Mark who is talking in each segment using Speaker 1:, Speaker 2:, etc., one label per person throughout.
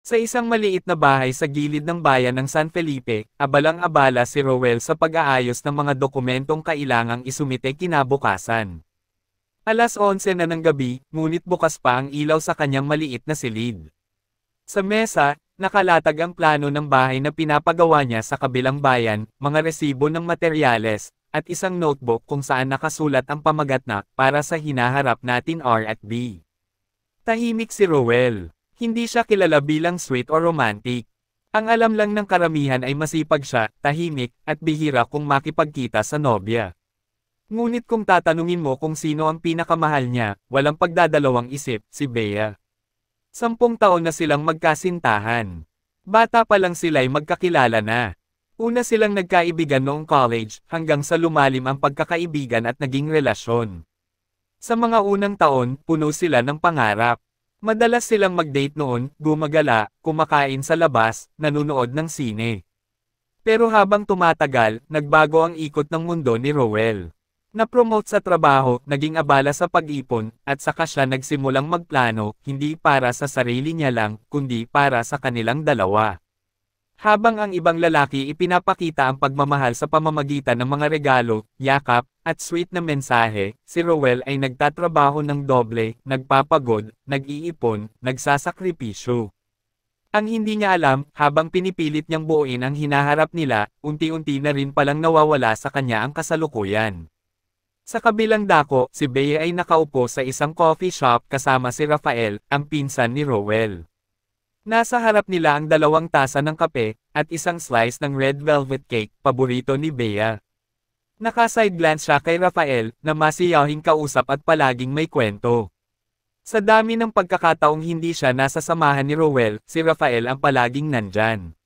Speaker 1: Sa isang maliit na bahay sa gilid ng bayan ng San Felipe, abalang-abala si Rowell sa pag-aayos ng mga dokumentong kailangang isumite kinabukasan. Alas 11 na ng gabi, ngunit bukas pa ang ilaw sa kanyang maliit na silid. Sa mesa, nakalatag ang plano ng bahay na pinapagawa niya sa kabilang bayan, mga resibo ng materyales, at isang notebook kung saan nakasulat ang pamagat na, para sa hinaharap natin R&B. Tahimik si Rowell. Hindi siya kilala bilang sweet o romantic. Ang alam lang ng karamihan ay masipag siya, tahimik, at bihira kung makipagkita sa nobya. Ngunit kung tatanungin mo kung sino ang pinakamahal niya, walang pagdadalawang isip, si Bea. 10 taon na silang magkasintahan. Bata pa lang sila'y magkakilala na. Una silang nagkaibigan noong college, hanggang sa lumalim ang pagkakaibigan at naging relasyon. Sa mga unang taon, puno sila ng pangarap. Madalas silang mag-date noon, gumagala, kumakain sa labas, nanonood ng sine. Pero habang tumatagal, nagbago ang ikot ng mundo ni Rowell. Na-promote sa trabaho, naging abala sa pag-ipon, at saka siya nagsimulang magplano, hindi para sa sarili niya lang, kundi para sa kanilang dalawa. Habang ang ibang lalaki ipinapakita ang pagmamahal sa pamamagitan ng mga regalo, yakap, at sweet na mensahe, si Rowell ay nagtatrabaho ng doble, nagpapagod, nag-iipon, nagsasakripisyo. Ang hindi niya alam, habang pinipilit niyang buuin ang hinaharap nila, unti-unti na rin palang nawawala sa kanya ang kasalukuyan. Sa kabilang dako, si Bea ay nakaupo sa isang coffee shop kasama si Rafael, ang pinsan ni Rowell. Nasa harap nila ang 2 tasa ng kape, at isang slice ng red velvet cake, paborito ni Bea. Naka-side glance siya kay Rafael, na masiyahing kausap at palaging may kwento. Sa dami ng pagkakataong hindi siya nasa samahan ni Rowell, si Rafael ang palaging nandyan.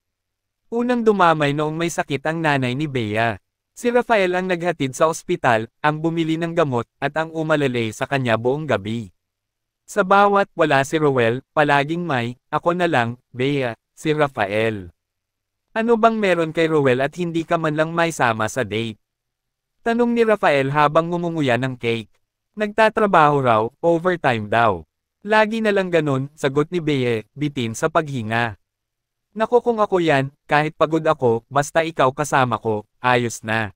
Speaker 1: Unang dumamay noong may sakit ang nanay ni Bea. Si Rafael ang naghatid sa ospital, ang bumili ng gamot, at ang umalalay sa kanya buong gabi. Sa bawat wala si Rowell, palaging may, ako na lang, Bea, si Rafael. Ano bang meron kay Rowell at hindi ka man lang may sama sa date? Tanong ni Rafael habang ngumunguya ng cake. Nagtatrabaho raw, overtime daw. Lagi na lang ganun, sagot ni Bea, bitin sa paghinga. Naku kung ako yan, kahit pagod ako, basta ikaw kasama ko, ayos na.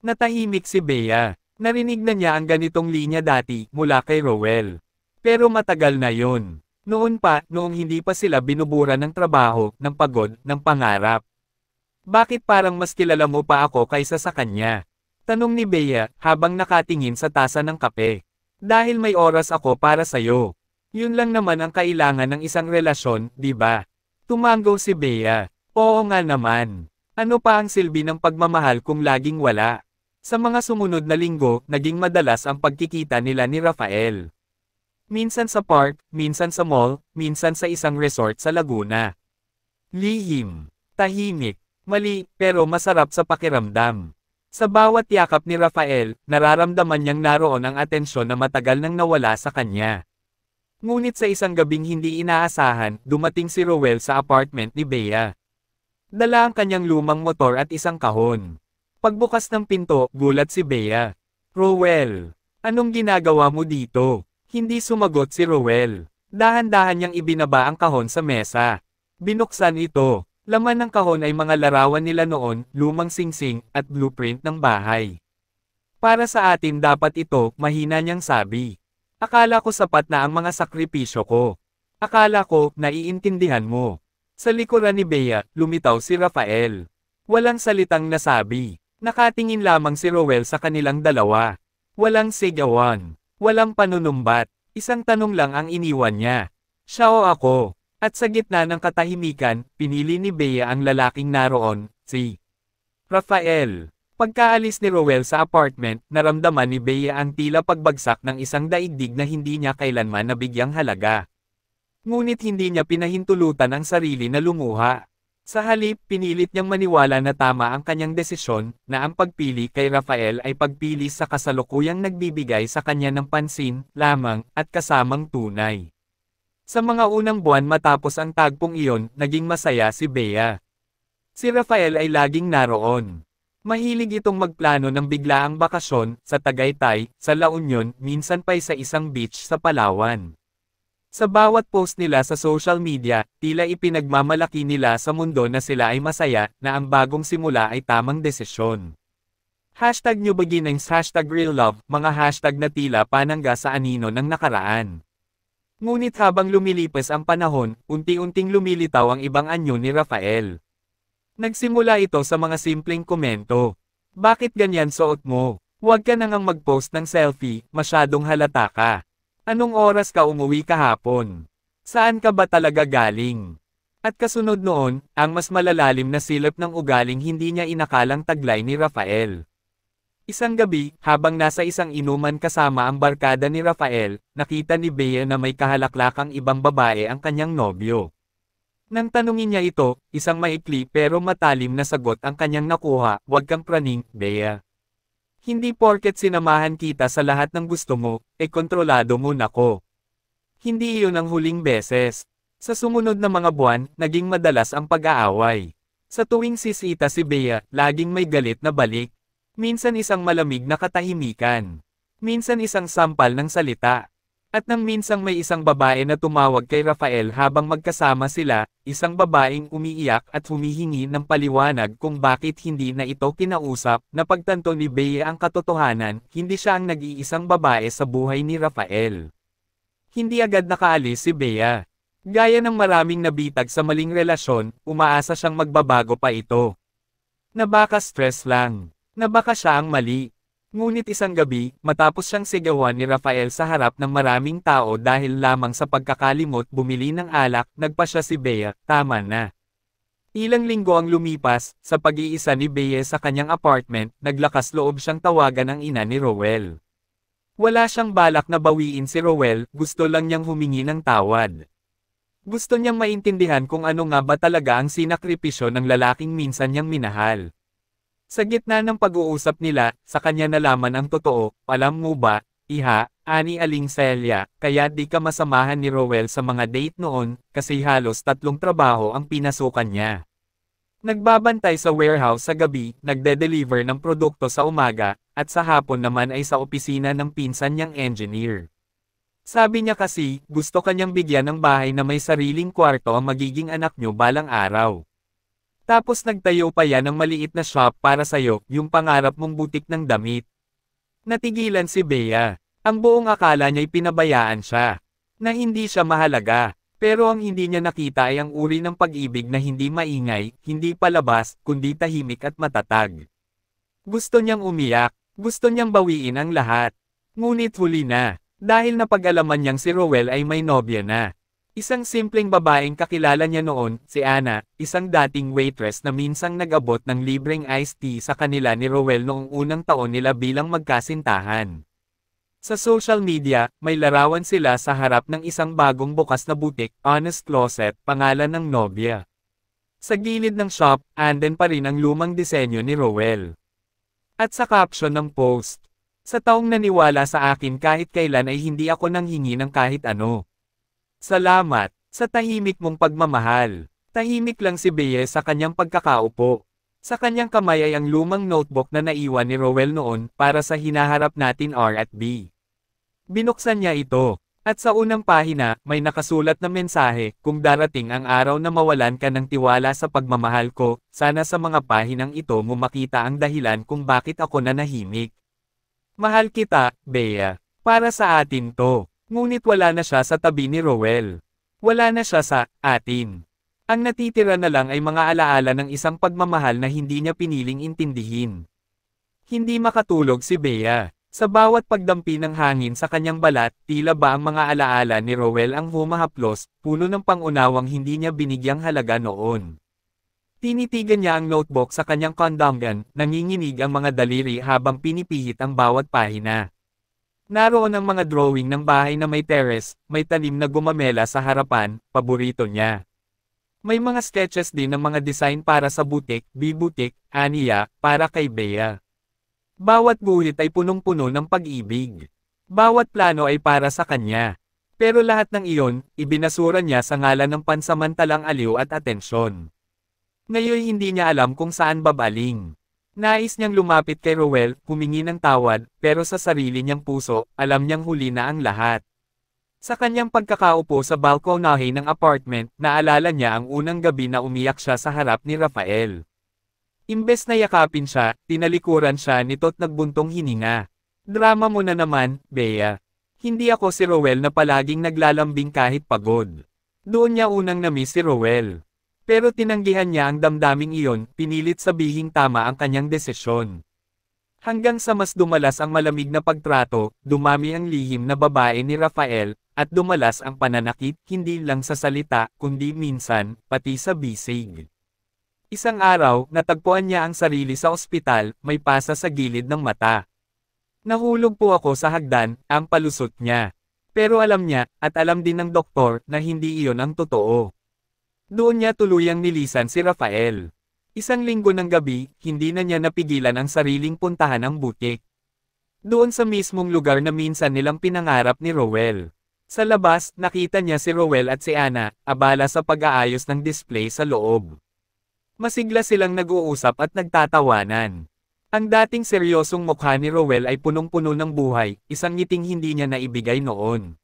Speaker 1: Natahimik si Bea. Narinig na niya ang ganitong linya dati, mula kay Rowell. Pero matagal na yun. Noon pa, noong hindi pa sila binubura ng trabaho, ng pagod, ng pangarap. Bakit parang mas kilala mo pa ako kaysa sa kanya? Tanong ni Bea, habang nakatingin sa tasa ng kape. Dahil may oras ako para sa'yo. Yun lang naman ang kailangan ng isang relasyon, di ba? Tumango si Bea. Oo nga naman. Ano pa ang silbi ng pagmamahal kung laging wala? Sa mga sumunod na linggo, naging madalas ang pagkikita nila ni Rafael. Minsan sa park, minsan sa mall, minsan sa isang resort sa Laguna. Lihim, tahimik, mali, pero masarap sa pakiramdam. Sa bawat yakap ni Rafael, nararamdaman niyang naroon ang atensyon na matagal nang nawala sa kanya. Ngunit sa isang gabing hindi inaasahan, dumating si Rowell sa apartment ni Bea. Dala ang kanyang lumang motor at isang kahon. Pagbukas ng pinto, gulat si Bea. Rowell, anong ginagawa mo dito? Hindi sumagot si Rowell. Dahan-dahan niyang ibinaba ang kahon sa mesa. Binuksan ito. Laman ng kahon ay mga larawan nila noon, lumang singsing, at blueprint ng bahay. Para sa atin dapat ito, mahina niyang sabi. Akala ko sapat na ang mga sakripisyo ko. Akala ko, naiintindihan mo. Sa likuran ni Bea, lumitaw si Rafael. Walang salitang nasabi. Nakatingin lamang si Rowell sa kanilang dalawa. Walang sigawan. Walang panunumbat, isang tanong lang ang iniwan niya. Siya o ako? At sa gitna ng katahimikan, pinili ni Bea ang lalaking naroon, si Rafael. Pagkaalis ni Rowell sa apartment, naramdaman ni Bea ang tila pagbagsak ng isang daigdig na hindi niya kailanman nabigyang halaga. Ngunit hindi niya pinahintulutan ang sarili na lumuha. Sa halip, pinilit niyang maniwala na tama ang kanyang desisyon, na ang pagpili kay Rafael ay pagpili sa kasalukuyang nagbibigay sa kanya ng pansin, lamang, at kasamang tunay. Sa mga unang buwan matapos ang tagpong iyon, naging masaya si Bea. Si Rafael ay laging naroon. Mahilig itong magplano ng biglaang bakasyon, sa Tagaytay, sa La Union, minsan pa'y sa isang beach sa Palawan. Sa bawat post nila sa social media, tila ipinagmamalaki nila sa mundo na sila ay masaya, na ang bagong simula ay tamang desisyon. Hashtag New Beginnings, hashtag Real Love, mga hashtag na tila panangga sa anino ng nakaraan. Ngunit habang lumilipas ang panahon, unti-unting lumilitaw ang ibang anyo ni Rafael. Nagsimula ito sa mga simpleng komento. Bakit ganyan suot mo? Huwag ka nang mag-post ng selfie, masyadong halata ka. Anong oras ka umuwi kahapon? Saan ka ba talaga galing? At kasunod noon, ang mas malalalim na silip ng ugaling hindi niya inakalang taglay ni Rafael. Isang gabi, habang nasa isang inuman kasama ang barkada ni Rafael, nakita ni Bea na may kahalaklakang ibang babae ang kanyang nobyo. Nang tanungin niya ito, isang maikli pero matalim na sagot ang kanyang nakuha, "Huwag kang praning, Bea. Hindi porket sinamahan kita sa lahat ng gusto mo, kontrolado mo nako." Hindi iyon ang huling beses. Sa sumunod na mga buwan, naging madalas ang pag-aaway. Sa tuwing sisita si Bea, laging may galit na balik. Minsan isang malamig na katahimikan. Minsan isang sampal ng salita. At nang minsang may isang babae na tumawag kay Rafael habang magkasama sila, isang babaeng umiiyak at humihingi ng paliwanag kung bakit hindi na ito kinausap, napagtanto ni Bea ang katotohanan, hindi siya ang nag-iisang babae sa buhay ni Rafael. Hindi agad nakaalis si Bea. Gaya ng maraming nabitag sa maling relasyon, umaasa siyang magbabago pa ito. Na baka stress lang. Na baka siya ang mali. Ngunit isang gabi, matapos siyang sigawan ni Rafael sa harap ng maraming tao dahil lamang sa pagkakalimot bumili ng alak, nagpa siya si Bea, tama na. Ilang linggo ang lumipas, sa pag-iisa ni Bea sa kanyang apartment, naglakas loob siyang tawagan ang ina ni Rowel. Wala siyang balak na bawiin si Rowel, gusto lang niyang humingi ng tawad. Gusto niyang maintindihan kung ano nga ba talaga ang sinakripisyo ng lalaking minsan niyang minahal. Sa gitna ng pag-uusap nila, sa kanya nalaman ang totoo, "Alam mo ba, iha, ani Aling Celia, kaya di ka masamahan ni Rowel sa mga date noon, kasi halos 3 trabaho ang pinasukan niya. Nagbabantay sa warehouse sa gabi, nagde-deliver ng produkto sa umaga, at sa hapon naman ay sa opisina ng pinsan niyang engineer. Sabi niya kasi, gusto kanyang bigyan ng bahay na may sariling kwarto ang magiging anak niyo balang araw. Tapos nagtayo pa yan ng maliit na shop para sa'yo, yung pangarap mong butik ng damit." Natigilan si Bea. Ang buong akala niya'y pinabayaan siya. Na hindi siya mahalaga. Pero ang hindi niya nakita ay ang uri ng pag-ibig na hindi maingay, hindi palabas, kundi tahimik at matatag. Gusto niyang umiyak. Gusto niyang bawiin ang lahat. Ngunit huli na. Dahil napag-alaman niyang si Rowel ay may nobya na. Isang simpleng babaeng kakilala niya noon, si Ana, isang dating waitress na minsang nag-abot ng libreng iced tea sa kanila ni Rowel noong unang taon nila bilang magkasintahan. Sa social media, may larawan sila sa harap ng isang bagong bukas na butik, Honest Closet, pangalan ng nobya. Sa gilid ng shop, anden pa rin ang lumang disenyo ni Rowel. At sa caption ng post, "Sa taong naniwala sa akin kahit kailan ay hindi ako nanghingi ng kahit ano. Salamat, sa tahimik mong pagmamahal." Tahimik lang si Bea sa kanyang pagkakaupo. Sa kanyang kamay ay ang lumang notebook na naiwan ni Rowel noon, para sa hinaharap natin R&B. Binuksan niya ito, at sa unang pahina, may nakasulat na mensahe, "Kung darating ang araw na mawalan ka ng tiwala sa pagmamahal ko, sana sa mga pahinang ito mo makita ang dahilan kung bakit ako nanahimik. Mahal kita, Bea. Para sa atin to." Ngunit wala na siya sa tabi ni Rowel. Wala na siya sa atin. Ang natitira na lang ay mga alaala ng isang pagmamahal na hindi niya piniling intindihin. Hindi makatulog si Bea. Sa bawat pagdampi ng hangin sa kanyang balat, tila ba ang mga alaala ni Rowel ang humahaplos, puno ng pangunawang hindi niya binigyang halaga noon. Tinitigan niya ang notebook sa kanyang kondongan, nanginginig ang mga daliri habang pinipihit ang bawat pahina. Naroon ang mga drawing ng bahay na may terrace, may tanim na gumamela sa harapan, paborito niya. May mga sketches din ng mga design para sa butik, bibutik, aniya, para kay Bea. Bawat guhit ay punong-puno ng pag-ibig. Bawat plano ay para sa kanya. Pero lahat ng iyon, ibinasura niya sa ngalan ng pansamantalang aliw at atensyon. Ngayon hindi niya alam kung saan babaling. Nais niyang lumapit kay Rowel, humingi ng tawad, pero sa sarili niyang puso, alam niyang huli na ang lahat. Sa kanyang pagkakaupo sa balkonahe ng apartment, naalala niya ang unang gabi na umiyak siya sa harap ni Rafael. Imbes na yakapin siya, tinalikuran siya nito't nagbuntong hininga. Drama mo na naman, Bea. Hindi ako si Rowell na palaging naglalambing kahit pagod. Doon niya unang na-miss si Rowell. Pero tinanggihan niya ang damdaming iyon, pinilit sabihing tama ang kanyang desisyon. Hanggang sa mas dumalas ang malamig na pagtrato, dumami ang lihim na babae ni Rafael, at dumalas ang pananakit, hindi lang sa salita, kundi minsan, pati sa bisig. Isang araw, natagpuan niya ang sarili sa ospital, may pasa sa gilid ng mata. Nahulog po ako sa hagdan, ang palusot niya. Pero alam niya, at alam din ng doktor, na hindi iyon ang totoo. Doon niya tuluyang nilisan si Rafael. Isang linggo ng gabi, hindi na niya napigilan ang sariling puntahan ang butik. Doon sa mismong lugar na minsan nilang pinangarap ni Rowell. Sa labas, nakita niya si Rowell at si Ana, abala sa pag-aayos ng display sa loob. Masigla silang nag-uusap at nagtatawanan. Ang dating seryosong mukha ni Rowell ay punong-puno ng buhay, isang ngiting hindi niya naibigay noon.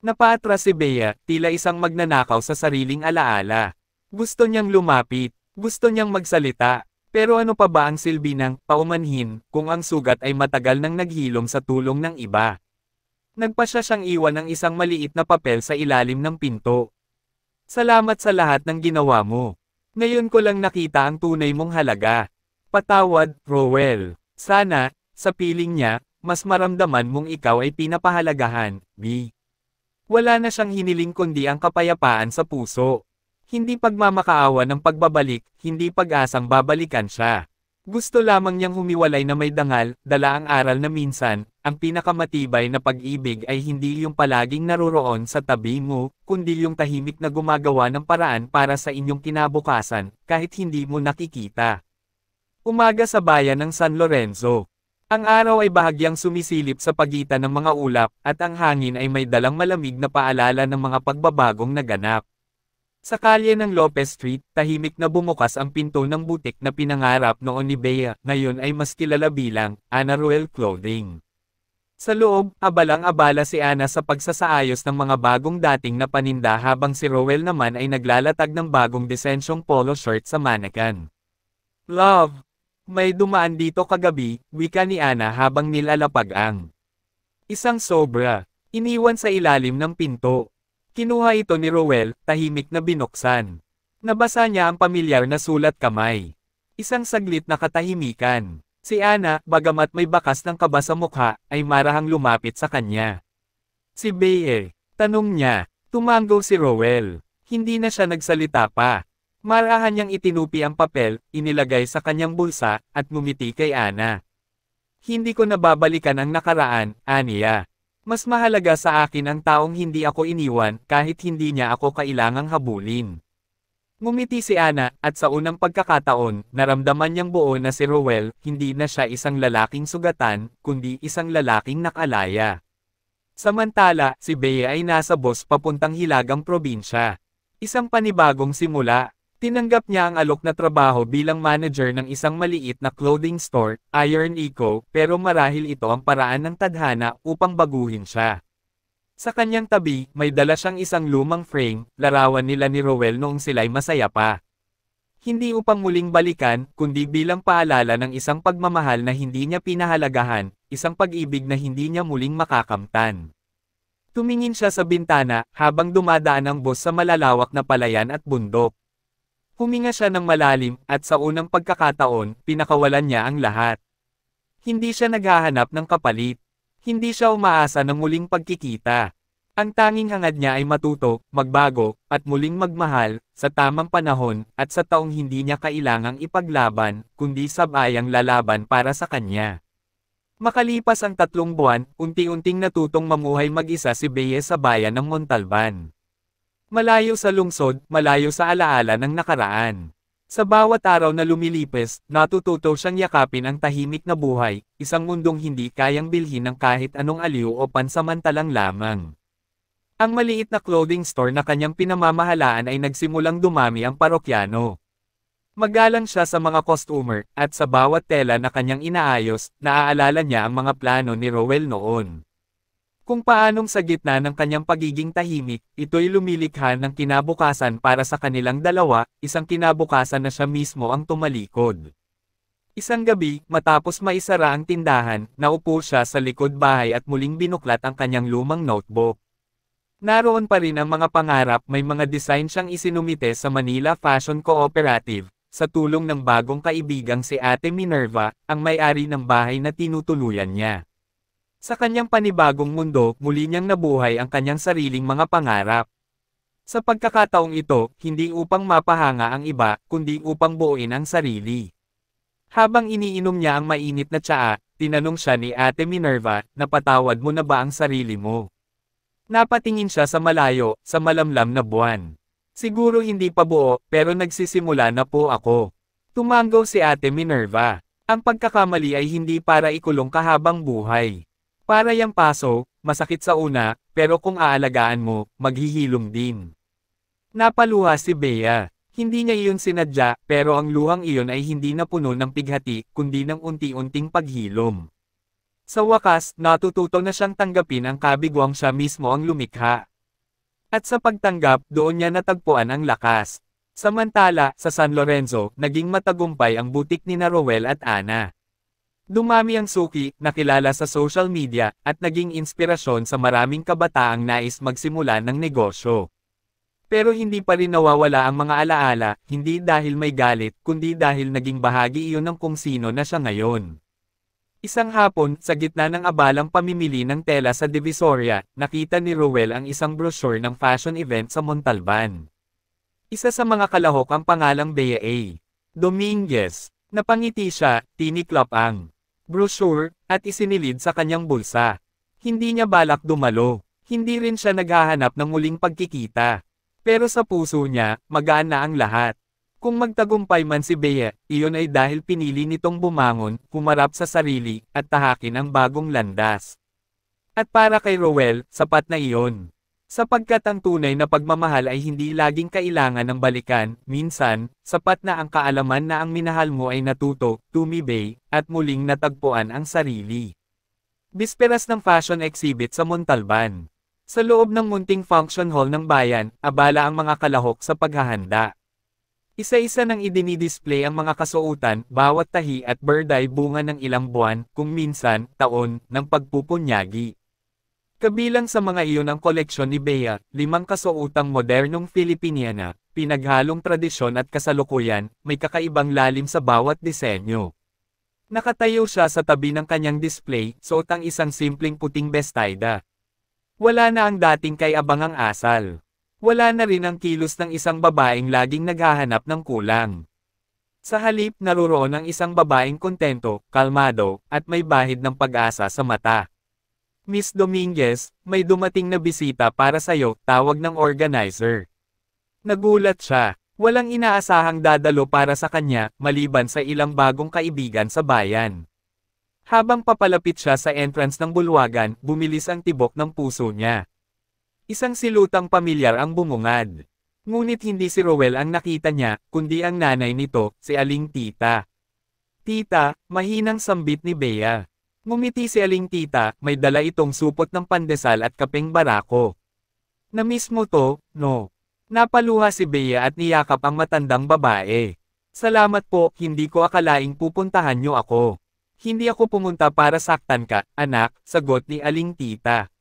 Speaker 1: Napaatras si Bea, tila isang magnanakaw sa sariling alaala. Gusto niyang lumapit, gusto niyang magsalita, pero ano pa ba ang silbi ng paumanhin kung ang sugat ay matagal nang naghilom sa tulong ng iba? Nagpasya siyang iwan ng isang maliit na papel sa ilalim ng pinto. Salamat sa lahat ng ginawa mo. Ngayon ko lang nakita ang tunay mong halaga. Patawad, Rowell. Sana, sa piling niya, mas maramdaman mong ikaw ay pinapahalagahan, B. Wala na siyang hiniling kundi ang kapayapaan sa puso. Hindi pagmamakaawa ng pagbabalik, hindi pag-asang babalikan siya. Gusto lamang niyang humiwalay na may dangal, dala ang aral na minsan, ang pinakamatibay na pag-ibig ay hindi yung palaging naroroon sa tabi mo, kundi yung tahimik na gumagawa ng paraan para sa inyong kinabukasan, kahit hindi mo nakikita. Umaga sa bayan ng San Lorenzo. Ang araw ay bahagyang sumisilip sa pagitan ng mga ulap, at ang hangin ay may dalang malamig na paalala ng mga pagbabagong naganap. Sa kalye ng Lopez Street, tahimik na bumukas ang pinto ng butik na pinangarap noon ni Bea, ngayon ay mas kilala bilang Ana Rowell Clothing. Sa loob, abalang-abala si Ana sa pagsasaayos ng mga bagong dating na paninda habang si Rowell naman ay naglalatag ng bagong disensyong polo shirt sa mannequin. Love! May dumaan dito kagabi, wika ni Ana habang nilalapag ang isang sobra. Iniwan sa ilalim ng pinto. Kinuha ito ni Rowell, tahimik na binuksan. Nabasa niya ang pamilyar na sulat kamay. Isang saglit na katahimikan. Si Ana, bagamat may bakas ng kaba sa mukha, ay marahang lumapit sa kanya. Si Bea, tanong niya. Tumango si Rowell. Hindi na siya nagsalita pa. Marahan niyang itinupi ang papel, inilagay sa kanyang bulsa, at ngumiti kay Ana. Hindi ko nababalikan ang nakaraan, aniya. Mas mahalaga sa akin ang taong hindi ako iniwan, kahit hindi niya ako kailangang habulin. Ngumiti si Ana, at sa unang pagkakataon, naramdaman niyang buo na si Rowell, hindi na siya isang lalaking sugatan, kundi isang lalaking nakalaya. Samantala, si Bea ay nasa Bos papuntang Hilagang Probinsya. Isang panibagong simula. Tinanggap niya ang alok na trabaho bilang manager ng isang maliit na clothing store, Iron Eco, pero marahil ito ang paraan ng tadhana upang baguhin siya. Sa kanyang tabi, may dala siyang isang lumang frame, larawan nila ni Rowell noong sila'y masaya pa. Hindi upang muling balikan, kundi bilang paalala ng isang pagmamahal na hindi niya pinahalagahan, isang pag-ibig na hindi niya muling makakamtan. Tumingin siya sa bintana, habang dumadaan ang bus sa malalawak na palayan at bundok. Huminga siya ng malalim, at sa unang pagkakataon, pinakawalan niya ang lahat. Hindi siya naghahanap ng kapalit. Hindi siya umaasa ng muling pagkikita. Ang tanging hangad niya ay matuto, magbago, at muling magmahal, sa tamang panahon, at sa taong hindi niya kailangang ipaglaban, kundi sabayang lalaban para sa kanya. Makalipas ang 3 buwan, unti-unting natutong mamuhay mag-isa si Bea sa bayan ng Montalban. Malayo sa lungsod, malayo sa alaala ng nakaraan. Sa bawat araw na lumilipes, natututo siyang yakapin ang tahimik na buhay, isang mundong hindi kayang bilhin ng kahit anong aliw o pansamantalang lamang. Ang maliit na clothing store na kanyang pinamamahalaan ay nagsimulang dumami ang parokyano. Magalang siya sa mga customer, at sa bawat tela na kanyang inaayos, naaalala niya ang mga plano ni Rowell noon. Kung paanong sa gitna ng kanyang pagiging tahimik, ito'y lumilikha ng kinabukasan para sa kanilang dalawa, isang kinabukasan na siya mismo ang tumalikod. Isang gabi, matapos maisara ang tindahan, naupo siya sa likod bahay at muling binuklat ang kanyang lumang notebook. Naroon pa rin ang mga pangarap, may mga design siyang isinumite sa Manila Fashion Cooperative, sa tulong ng bagong kaibigang si Ate Minerva, ang may-ari ng bahay na tinutuluyan niya. Sa kanyang panibagong mundo, muli niyang nabuhay ang kanyang sariling mga pangarap. Sa pagkakataong ito, hindi upang mapahanga ang iba, kundi upang buuin ang sarili. Habang iniinom niya ang mainit na tsaa, tinanong siya ni Ate Minerva, napatawad mo na ba ang sarili mo? Napatingin siya sa malayo, sa malamlam na buwan. Siguro hindi pa buo, pero nagsisimula na po ako. Tumanggaw si Ate Minerva. Ang pagkakamali ay hindi para ikulong kahabang buhay. Para yang paso, masakit sa una, pero kung aalagaan mo, maghihilom din. Napaluha si Bea. Hindi niya iyon sinadya, pero ang luhang iyon ay hindi napuno ng pighati, kundi ng unti-unting paghilom. Sa wakas, natututo na siyang tanggapin ang kabigwang siya mismo ang lumikha. At sa pagtanggap, doon niya natagpuan ang lakas. Samantala, sa San Lorenzo, naging matagumpay ang butik ni Rowel at Ana. Dumami ang suki, nakilala sa social media, at naging inspirasyon sa maraming kabataang nais magsimula ng negosyo. Pero hindi pa rin nawawala ang mga alaala, hindi dahil may galit, kundi dahil naging bahagi iyon ng kung sino na siya ngayon. Isang hapon, sa gitna ng abalang pamimili ng tela sa Divisoria, nakita ni Rowel ang isang brochure ng fashion event sa Montalban. Isa sa mga kalahok ang pangalang Bea A. Dominguez. Napangiti siya, tiniklop ang brochure, at isinilid sa kanyang bulsa. Hindi niya balak dumalo. Hindi rin siya naghahanap ng muling pagkikita. Pero sa puso niya, magaan na ang lahat. Kung magtagumpay man si Bea, iyon ay dahil pinili nitong bumangon, humarap sa sarili, at tahakin ang bagong landas. At para kay Rowel, sapat na iyon. Sapagkat ang tunay na pagmamahal ay hindi laging kailangan ng balikan, minsan, sapat na ang kaalaman na ang minahal mo ay natuto, tumibay, at muling natagpuan ang sarili. Bisperas ng fashion exhibit sa Montalban. Sa loob ng munting function hall ng bayan, abala ang mga kalahok sa paghahanda. Isa-isa nang idinidisplay ang mga kasuotan, bawat tahi at birthday bunga ng ilang buwan, kung minsan, taon, ng pagpupunyagi. Kabilang sa mga iyon ang koleksyon ni Bea, 5 kasuotang modernong Filipiniana, pinaghalong tradisyon at kasalukuyan, may kakaibang lalim sa bawat disenyo. Nakatayo siya sa tabi ng kanyang display, suot ang isang simpleng puting bestida. Wala na ang dating kay-abangang asal. Wala na rin ang kilos ng isang babaeng laging naghahanap ng kulang. Sa halip, naroon ang isang babaeng kontento, kalmado, at may bahid ng pag-asa sa mata. Miss Dominguez, may dumating na bisita para sa'yo, tawag ng organizer. Nagulat siya. Walang inaasahang dadalo para sa kanya, maliban sa ilang bagong kaibigan sa bayan. Habang papalapit siya sa entrance ng bulwagan, bumilis ang tibok ng puso niya. Isang silutang pamilyar ang bumungad. Ngunit hindi si Rowel ang nakita niya, kundi ang nanay nito, si Aling Tita. Tita, mahinang sambit ni Bea. Ngumiti si Aling Tita, may dala itong supot ng pandesal at kapeng barako. Namiss mo to, no? Napaluha si Bea at niyakap ang matandang babae. Salamat po, hindi ko akalaing pupuntahan niyo ako. Hindi ako pumunta para saktan ka, anak, sagot ni Aling Tita.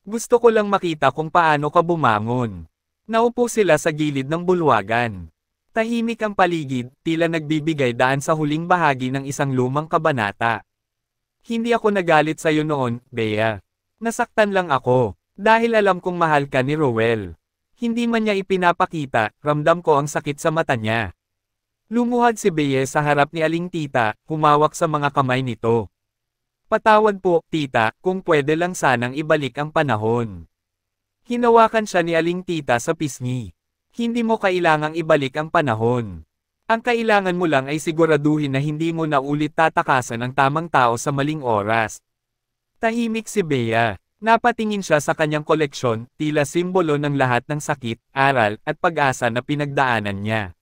Speaker 1: Gusto ko lang makita kung paano ka bumangon. Naupo sila sa gilid ng bulwagan. Tahimik ang paligid, tila nagbibigay daan sa huling bahagi ng isang lumang kabanata. Hindi ako nagalit sa'yo noon, Bea. Nasaktan lang ako, dahil alam kong mahal ka ni Rowel. Hindi man niya ipinapakita, ramdam ko ang sakit sa mata niya. Lumuhad si Bea sa harap ni Aling Tita, humawak sa mga kamay nito. Patawad po, Tita, kung pwede lang sanang ibalik ang panahon. Hinawakan siya ni Aling Tita sa pisngi. Hindi mo kailangang ibalik ang panahon. Ang kailangan mo lang ay siguraduhin na hindi mo na ulit tatakasan ang tamang tao sa maling oras. Tahimik si Bea. Napatingin siya sa kanyang koleksyon, tila simbolo ng lahat ng sakit, aral, at pag-asa na pinagdaanan niya.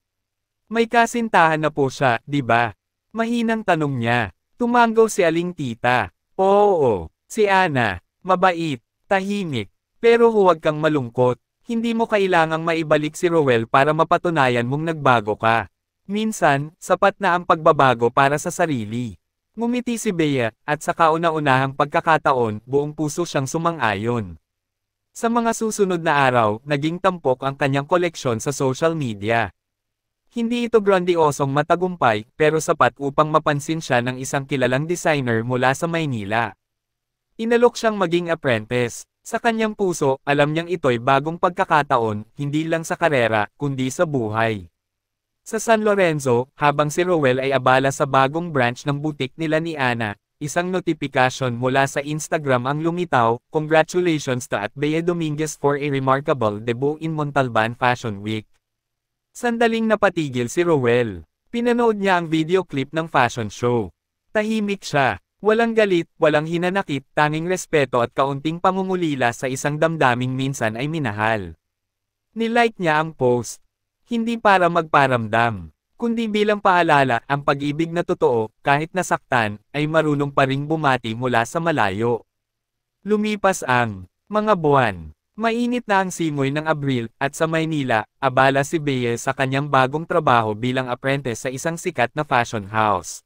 Speaker 1: May kasintahan na po siya, di ba? Mahinang tanong niya. Tumanggaw si Aling Tita. Oo, si Ana. Mabait. Tahimik. Pero huwag kang malungkot. Hindi mo kailangang maibalik si Rowell para mapatunayan mong nagbago ka. Minsan, sapat na ang pagbabago para sa sarili. Ngumiti si Bea, at sa kauna-unahang pagkakataon, buong puso siyang sumang-ayon. Sa mga susunod na araw, naging tampok ang kanyang koleksyon sa social media. Hindi ito grandiosong matagumpay, pero sapat upang mapansin siya ng isang kilalang designer mula sa Maynila. Inalok siyang maging apprentice. Sa kanyang puso, alam niyang ito'y bagong pagkakataon, hindi lang sa karera, kundi sa buhay. Sa San Lorenzo, habang si Rowell ay abala sa bagong branch ng butik nila ni Ana, isang notifikasyon mula sa Instagram ang lumitaw, "Congratulations to at Bea Dominguez for a remarkable debut in Montalban Fashion Week." Sandaling napatigil si Rowell. Pinanood niya ang video clip ng fashion show. Tahimik siya. Walang galit, walang hinanakit, tanging respeto at kaunting pangungulila sa isang damdaming minsan ay minahal. Nilike niya ang post. Hindi para magparamdam, kundi bilang paalala, ang pag-ibig na totoo, kahit nasaktan, ay marunong pa ring bumati mula sa malayo. Lumipas ang mga buwan. Mainit na ang simoy ng Abril, at sa Maynila, abala si Bea sa kanyang bagong trabaho bilang apprentice sa isang sikat na fashion house.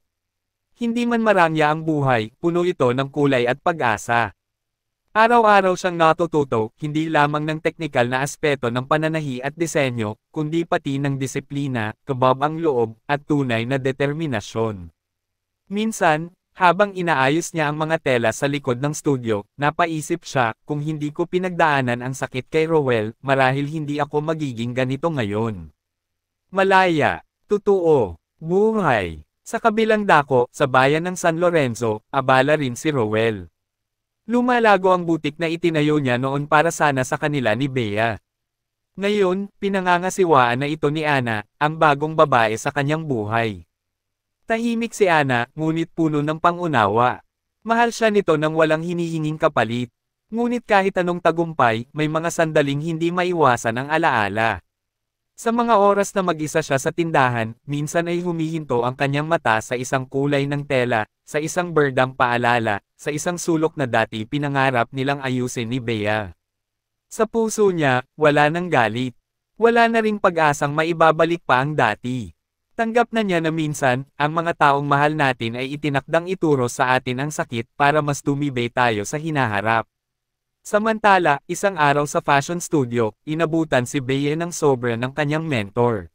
Speaker 1: Hindi man marangya ang buhay, puno ito ng kulay at pag-asa. Araw-araw siyang natututo, hindi lamang ng teknikal na aspeto ng pananahi at disenyo, kundi pati ng disiplina, kabab ang loob, at tunay na determinasyon. Minsan, habang inaayos niya ang mga tela sa likod ng studio, napaisip siya, kung hindi ko pinagdaanan ang sakit kay Rowell, marahil hindi ako magiging ganito ngayon. Malaya, totoo, buhay. Sa kabilang dako, sa bayan ng San Lorenzo, abala rin si Rowell. Lumalago ang butik na itinayo niya noon para sana sa kanila ni Bea. Ngayon, pinangangasiwaan na ito ni Ana, ang bagong babae sa kanyang buhay. Tahimik si Ana, ngunit puno ng pangunawa. Mahal siya nito nang walang hinihinging kapalit. Ngunit kahit anong tagumpay, may mga sandaling hindi maiwasan ang alaala. Sa mga oras na mag-isa siya sa tindahan, minsan ay humihinto ang kanyang mata sa isang kulay ng tela, sa isang berdang paalala, sa isang sulok na dati pinangarap nilang ayusin ni Bea. Sa puso niya, wala nang galit. Wala na ring pag-asang maibabalik pa ang dati. Tanggap na niya na minsan, ang mga taong mahal natin ay itinakdang ituro sa atin ang sakit para mas tumibay tayo sa hinaharap. Samantala, isang araw sa fashion studio, inabutan si Bea ng sobra ng kanyang mentor.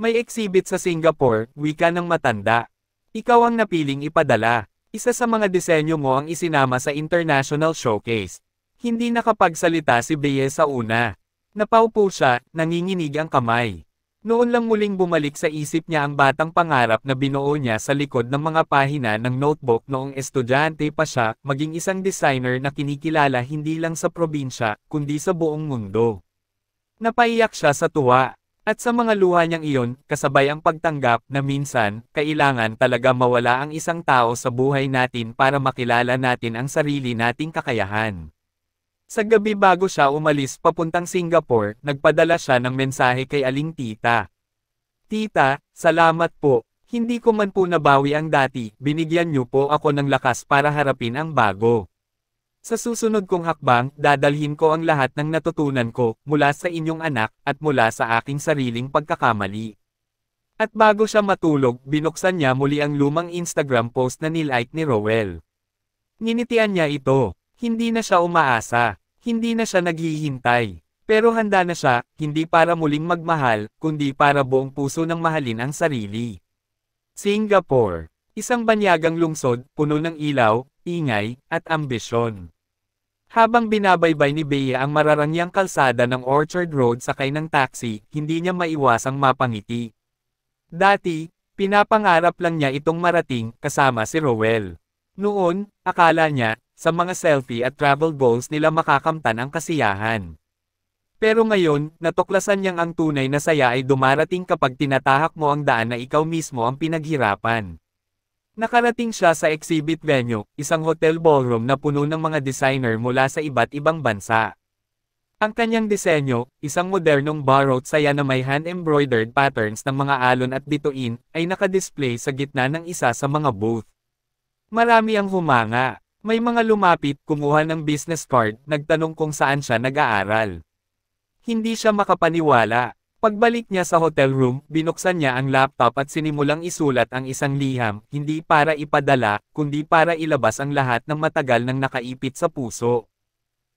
Speaker 1: May exhibit sa Singapore, wika ng matanda. Ikaw ang napiling ipadala. Isa sa mga disenyo mo ang isinama sa international showcase. Hindi nakapagsalita si Bea sa una. Napaupo siya, nanginginig ang kamay. Noon lang muling bumalik sa isip niya ang batang pangarap na binuo niya sa likod ng mga pahina ng notebook noong estudyante pa siya, maging isang designer na kinikilala hindi lang sa probinsya, kundi sa buong mundo. Napaiyak siya sa tuwa. At sa mga luha niyang iyon, kasabay ang pagtanggap na minsan, kailangan talaga mawala ang isang tao sa buhay natin para makilala natin ang sarili nating kakayahan. Sa gabi bago siya umalis papuntang Singapore, nagpadala siya ng mensahe kay Aling Tita. "Tita, salamat po. Hindi ko man po nabawi ang dati, binigyan niyo po ako ng lakas para harapin ang bago. Sa susunod kong hakbang, dadalhin ko ang lahat ng natutunan ko, mula sa inyong anak, at mula sa aking sariling pagkakamali." At bago siya matulog, binuksan niya muli ang lumang Instagram post na nilike ni Rowell. Nginitian niya ito. Hindi na siya umaasa. Hindi na siya naghihintay. Pero handa na siya, hindi para muling magmahal, kundi para buong puso ng mahalin ang sarili. Singapore. Isang banyagang lungsod, puno ng ilaw, ingay, at ambisyon. Habang binabaybay ni Bea ang mararangyang kalsada ng Orchard Road sakay ng taxi, hindi niya maiwasang mapangiti. Dati, pinapangarap lang niya itong marating, kasama si Rowell. Noon, akala niya, sa mga selfie at travel goals nila makakamtan ang kasiyahan. Pero ngayon, natuklasan niyang ang tunay na saya ay dumarating kapag tinatahak mo ang daan na ikaw mismo ang pinaghirapan. Nakarating siya sa exhibit venue, isang hotel ballroom na puno ng mga designer mula sa iba't ibang bansa. Ang kanyang disenyo, isang modernong borrowed saya na may hand-embroidered patterns ng mga alon at bituin, ay nakadisplay sa gitna ng isa sa mga booth. Marami ang humanga. May mga lumapit, kumuha ng business card, nagtanong kung saan siya nag-aaral. Hindi siya makapaniwala. Pagbalik niya sa hotel room, binuksan niya ang laptop at sinimulang isulat ang isang liham, hindi para ipadala, kundi para ilabas ang lahat ng matagal nang nakaipit sa puso.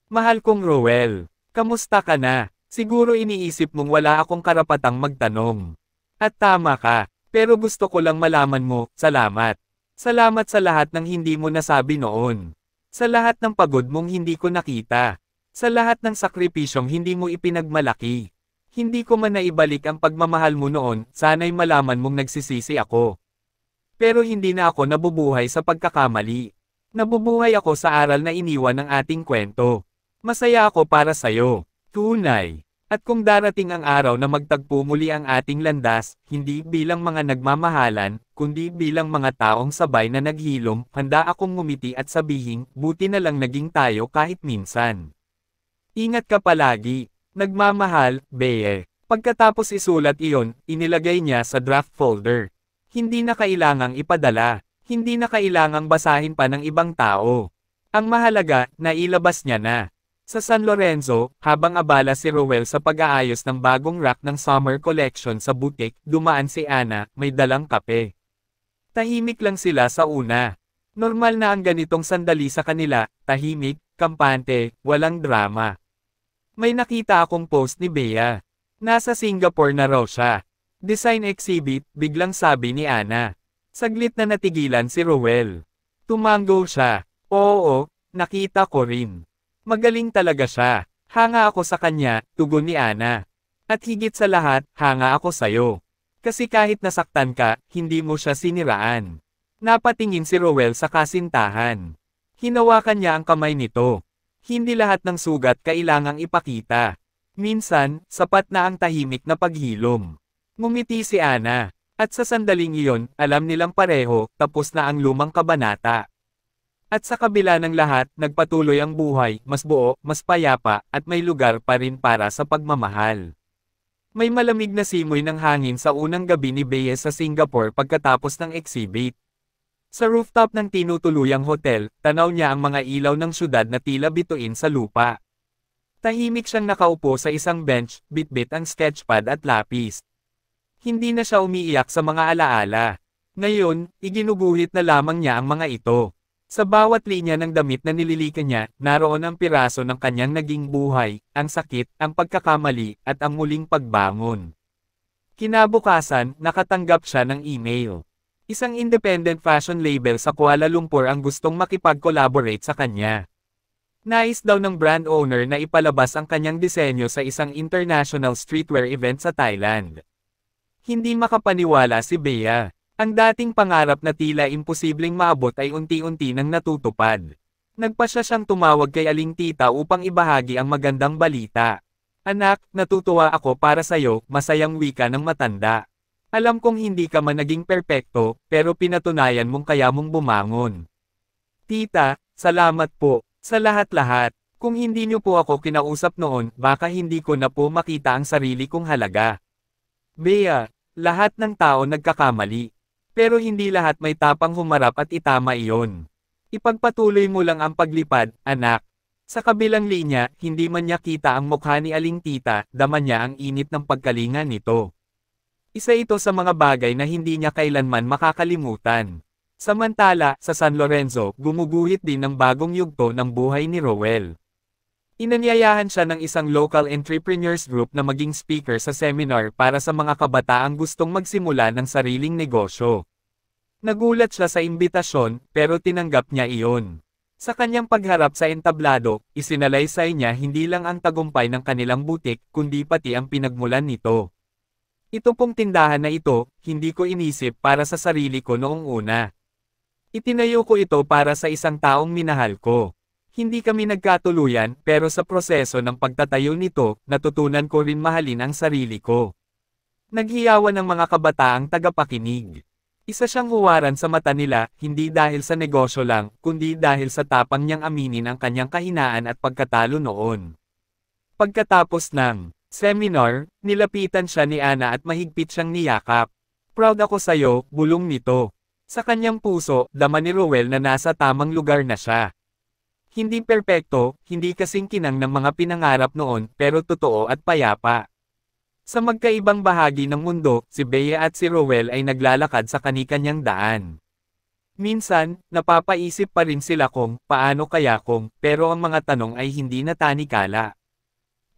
Speaker 1: Mahal kong Roel, kamusta ka na? Siguro iniisip mong wala akong karapatang magtanong. At tama ka, pero gusto ko lang malaman mo, salamat. Salamat sa lahat ng hindi mo nasabi noon. Sa lahat ng pagod mong hindi ko nakita. Sa lahat ng sakripisyong hindi mo ipinagmalaki. Hindi ko man naibalik ang pagmamahal mo noon, sana'y malaman mong nagsisisi ako. Pero hindi na ako nabubuhay sa pagkakamali. Nabubuhay ako sa aral na iniwan ng ating kwento. Masaya ako para sa'yo. Tunay. At kung darating ang araw na magtagpo muli ang ating landas, hindi bilang mga nagmamahalan, kundi bilang mga taong sabay na naghilom, handa akong ngumiti at sabihin, buti na lang naging tayo kahit minsan. Ingat ka palagi. Nagmamahal, Bea. Pagkatapos isulat iyon, inilagay niya sa draft folder. Hindi na kailangang ipadala. Hindi na kailangang basahin pa ng ibang tao. Ang mahalaga, nailabas niya na. Sa San Lorenzo, habang abala si Roel sa pag-aayos ng bagong rack ng summer collection sa boutique, dumaan si Ana, may dalang kape. Tahimik lang sila sa una. Normal na ang ganitong sandali sa kanila, tahimik, kampante, walang drama. May nakita akong post ni Bea. Nasa Singapore na raw siya. Design exhibit, biglang sabi ni Ana. Saglit na natigilan si Roel. Tumango siya. Oo, nakita ko rin. Magaling talaga siya. Hanga ako sa kanya, tugon ni Ana. At higit sa lahat, hanga ako sa'yo. Kasi kahit nasaktan ka, hindi mo siya siniraan. Napatingin si Roel sa kasintahan. Hinawakan niya ang kamay nito. Hindi lahat ng sugat kailangang ipakita. Minsan, sapat na ang tahimik na paghilom. Ngumiti si Ana. At sa sandaling iyon, alam nilang pareho, tapos na ang lumang kabanata. At sa kabila ng lahat, nagpatuloy ang buhay, mas buo, mas payapa, at may lugar pa rin para sa pagmamahal. May malamig na simoy ng hangin sa unang gabi ni Bea sa Singapore pagkatapos ng exhibit. Sa rooftop ng tinutuluyang hotel, tanaw niya ang mga ilaw ng syudad na tila bituin sa lupa. Tahimik siyang nakaupo sa isang bench, bitbit ang sketchpad at lapis. Hindi na siya umiiyak sa mga alaala. Ngayon, iginuguhit na lamang niya ang mga ito. Sa bawat linya ng damit na nililikan niya, naroon ang piraso ng kanyang naging buhay, ang sakit, ang pagkakamali, at ang muling pagbangon. Kinabukasan, nakatanggap siya ng email. Isang independent fashion label sa Kuala Lumpur ang gustong makipag-collaborate sa kanya. Nais daw ng brand owner na ipalabas ang kanyang disenyo sa isang international streetwear event sa Thailand. Hindi makapaniwala si Bea. Ang dating pangarap na tila imposibleng maabot ay unti-unti nang natutupad. Nagpasya siyang tumawag kay Aling Tita upang ibahagi ang magandang balita. Anak, natutuwa ako para sa'yo, masayang wika ng matanda. Alam kong hindi ka man naging perpekto, pero pinatunayan mong kaya mong bumangon. Tita, salamat po, sa lahat-lahat. Kung hindi niyo po ako kinausap noon, baka hindi ko na po makita ang sarili kong halaga. Bea, lahat ng tao nagkakamali. Pero hindi lahat may tapang humarap at itama iyon. Ipagpatuloy mo lang ang paglipad, anak. Sa kabilang linya, hindi man niya kita ang mukha ni Aling Tita, dama niya ang init ng pagkalinga nito. Isa ito sa mga bagay na hindi niya kailanman makakalimutan. Samantala, sa San Lorenzo, gumuguhit din ng bagong yugto ng buhay ni Roel. Inanyayahan siya ng isang local entrepreneurs group na maging speaker sa seminar para sa mga kabataang gustong magsimula ng sariling negosyo. Nagulat siya sa imbitasyon, pero tinanggap niya iyon. Sa kanyang pagharap sa entablado, isinalaysay niya hindi lang ang tagumpay ng kanilang butik, kundi pati ang pinagmulan nito. Ito pong tindahan na ito, hindi ko inisip para sa sarili ko noong una. Itinayo ko ito para sa isang taong minahal ko. Hindi kami nagkatuluyan, pero sa proseso ng pagtatayo nito, natutunan ko rin mahalin ang sarili ko. Naghiyawan ng mga kabataang tagapakinig. Isa siyang huwaran sa mata nila, hindi dahil sa negosyo lang, kundi dahil sa tapang niyang aminin ang kanyang kahinaan at pagkatalo noon. Pagkatapos ng seminar, nilapitan siya ni Ana at mahigpit siyang niyakap. Proud ako sa'yo, bulong nito. Sa kanyang puso, dama ni Roel na nasa tamang lugar na siya. Hindi perpekto, hindi kasing kinang ng mga pinangarap noon, pero totoo at payapa. Sa magkaibang bahagi ng mundo, si Bea at si Rowell ay naglalakad sa kani-kanyang daan. Minsan, napapaisip pa rin sila kung, paano kaya kung, pero ang mga tanong ay hindi na tanikala.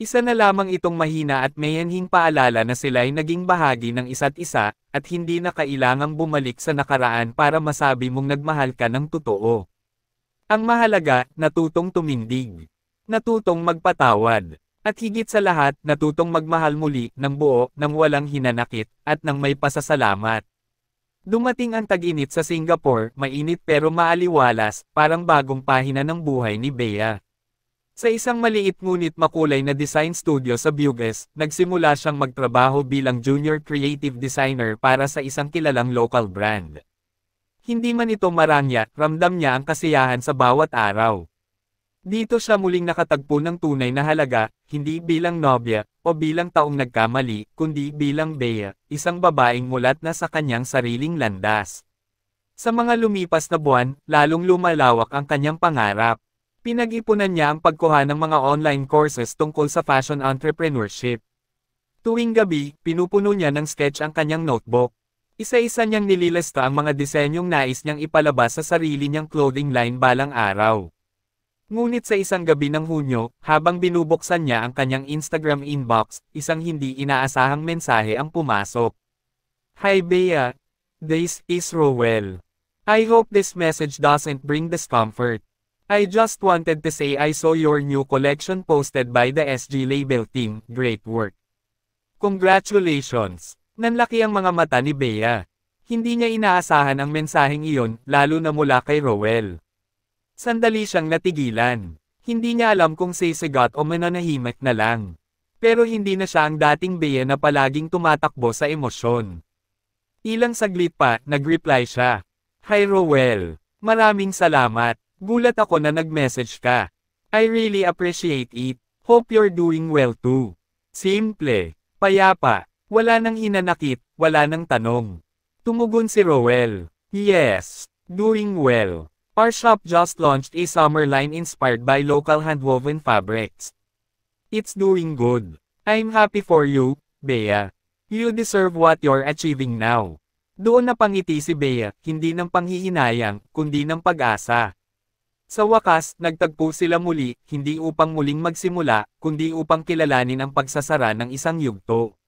Speaker 1: Isa na lamang itong mahina at mayanhing paalala na sila ay naging bahagi ng isa't isa, at hindi na kailangang bumalik sa nakaraan para masabi mong nagmahal ka ng totoo. Ang mahalaga, natutong tumindig. Natutong magpatawad. At higit sa lahat, natutong magmahal muli, ng buo, ng walang hinanakit, at ng may pasasalamat. Dumating ang tag-init sa Singapore, mainit pero maaliwalas, parang bagong pahina ng buhay ni Bea. Sa isang maliit ngunit makulay na design studio sa Bugis, nagsimula siyang magtrabaho bilang junior creative designer para sa isang kilalang local brand. Hindi man ito marangya, ramdam niya ang kasiyahan sa bawat araw. Dito siya muling nakatagpo ng tunay na halaga, hindi bilang nobya, o bilang taong nagkamali, kundi bilang Bea, isang babaeng mulat na sa kanyang sariling landas. Sa mga lumipas na buwan, lalong lumalawak ang kanyang pangarap. Pinag-ipunan niya ang pagkuha ng mga online courses tungkol sa fashion entrepreneurship. Tuwing gabi, pinupuno niya ng sketch ang kanyang notebook. Isa-isa niyang nililista ang mga disenyong nais niyang ipalabas sa sarili niyang clothing line balang araw. Ngunit sa isang gabi ng Hunyo, habang binubuksan niya ang kanyang Instagram inbox, isang hindi inaasahang mensahe ang pumasok. Hi Bea. This is Rowell. I hope this message doesn't bring discomfort. I just wanted to say I saw your new collection posted by the SG Label team, great work. Congratulations! Nanlaki ang mga mata ni Bea. Hindi niya inaasahan ang mensaheng iyon, lalo na mula kay Rowell. Sandali siyang natigilan. Hindi niya alam kung sisigat o mananahimik na lang. Pero hindi na siya ang dating Bea na palaging tumatakbo sa emosyon. Ilang saglit pa, nag-reply siya. Hi Rowell. Maraming salamat. Gulat ako na nag-message ka. I really appreciate it. Hope you're doing well too. Simple. Payapa. Wala nang hinanakit, wala nang tanong. Tumugon si Rowell. Yes. Doing well. Our shop just launched a summer line inspired by local handwoven fabrics. It's doing good. I'm happy for you, Bea. You deserve what you're achieving now. Doon napangiti si Bea, hindi ng panghihinayang, kundi ng pag-asa. Sa wakas, nagtagpo sila muli, hindi upang muling magsimula, kundi upang kilalanin ang pagsasara ng isang yugto.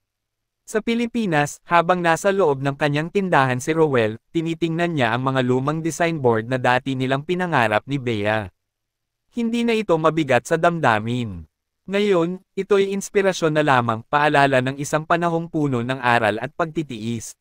Speaker 1: Sa Pilipinas, habang nasa loob ng kanyang tindahan si Rowell, tinitingnan niya ang mga lumang design board na dati nilang pinangarap ni Bea. Hindi na ito mabigat sa damdamin. Ngayon, ito'y inspirasyon na lamang, paalala ng isang panahong puno ng aral at pagtitiis.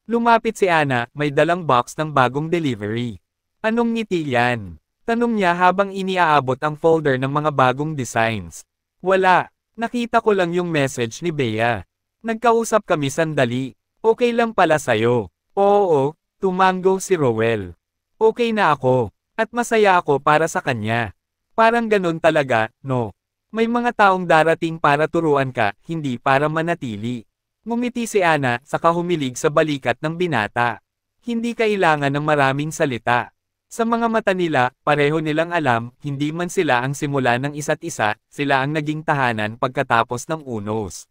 Speaker 1: Lumapit si Ana, may dalang box ng bagong delivery. Anong ngiti yan? Tanong niya habang iniaabot ang folder ng mga bagong designs. Wala, nakita ko lang yung message ni Bea. Nagkausap kami sandali. Okay lang pala sa'yo. Oo, tumango si Rowell. Okay na ako. At masaya ako para sa kanya. Parang ganun talaga, no? May mga taong darating para turuan ka, hindi para manatili. Ngumiti si Ana, saka humilig sa balikat ng binata. Hindi kailangan ng maraming salita. Sa mga mata nila, pareho nilang alam, hindi man sila ang simula ng isa't isa, sila ang naging tahanan pagkatapos ng unos.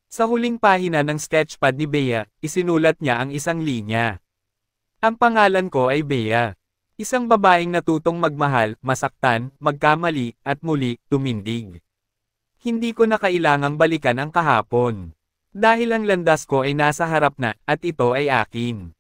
Speaker 1: Sa huling pahina ng sketchpad ni Bea, isinulat niya ang isang linya. Ang pangalan ko ay Bea. Isang babaeng natutong magmahal, masaktan, magkamali, at muli, tumindig. Hindi ko na kailangang balikan ang kahapon. Dahil ang landas ko ay nasa harap na, at ito ay akin.